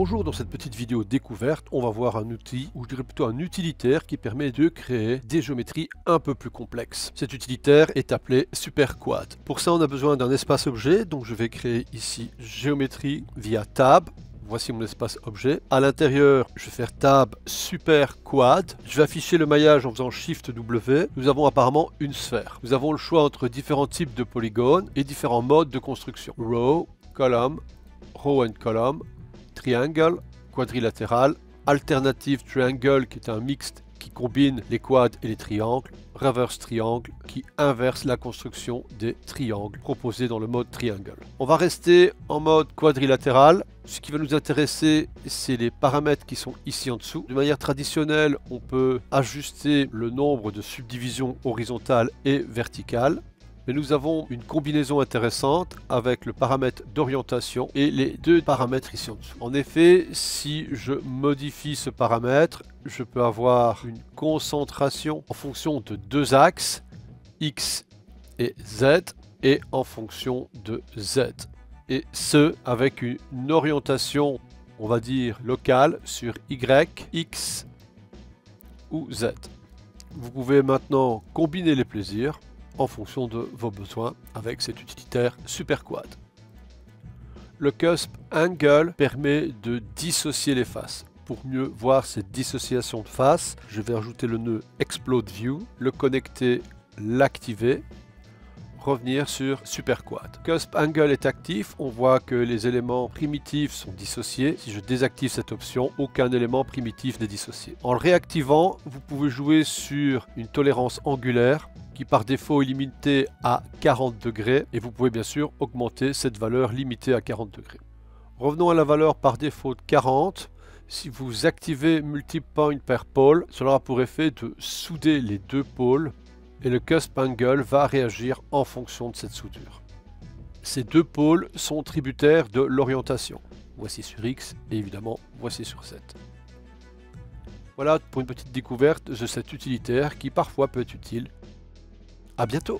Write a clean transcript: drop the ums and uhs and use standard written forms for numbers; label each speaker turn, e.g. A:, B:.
A: Bonjour, dans cette petite vidéo découverte, on va voir un outil, ou je dirais plutôt un utilitaire qui permet de créer des géométries un peu plus complexes. Cet utilitaire est appelé SuperQuad. Pour ça, on a besoin d'un espace objet, donc je vais créer ici géométrie via Tab. Voici mon espace objet. À l'intérieur, je vais faire Tab SuperQuad. Je vais afficher le maillage en faisant Shift W. Nous avons apparemment une sphère. Nous avons le choix entre différents types de polygones et différents modes de construction. Row, column, row and column, triangle, quadrilatéral, alternative triangle qui est un mixte qui combine les quads et les triangles, reverse triangle qui inverse la construction des triangles proposés dans le mode triangle. On va rester en mode quadrilatéral. Ce qui va nous intéresser, c'est les paramètres qui sont ici en dessous. De manière traditionnelle, on peut ajuster le nombre de subdivisions horizontales et verticales. Mais nous avons une combinaison intéressante avec le paramètre d'orientation et les deux paramètres ici en dessous. En effet, si je modifie ce paramètre, je peux avoir une concentration en fonction de deux axes, X et Z, et en fonction de Z. Et ce, avec une orientation, on va dire, locale sur Y, X ou Z. Vous pouvez maintenant combiner les plaisirs en fonction de vos besoins avec cet utilitaire SuperQuad. Le Cusp Angle permet de dissocier les faces. Pour mieux voir cette dissociation de faces, je vais ajouter le nœud Explode View, le connecter, l'activer, revenir sur SuperQuad. Cusp Angle est actif, on voit que les éléments primitifs sont dissociés. Si je désactive cette option, aucun élément primitif n'est dissocié. En le réactivant, vous pouvez jouer sur une tolérance angulaire qui par défaut est limitée à 40 degrés et vous pouvez bien sûr augmenter cette valeur limitée à 40 degrés. Revenons à la valeur par défaut de 40. Si vous activez Multi-Point per Pole, cela aura pour effet de souder les deux pôles et le Cusp Angle va réagir en fonction de cette soudure. Ces deux pôles sont tributaires de l'orientation. Voici sur X et évidemment voici sur Z. Voilà pour une petite découverte de cet utilitaire qui parfois peut être utile. À bientôt!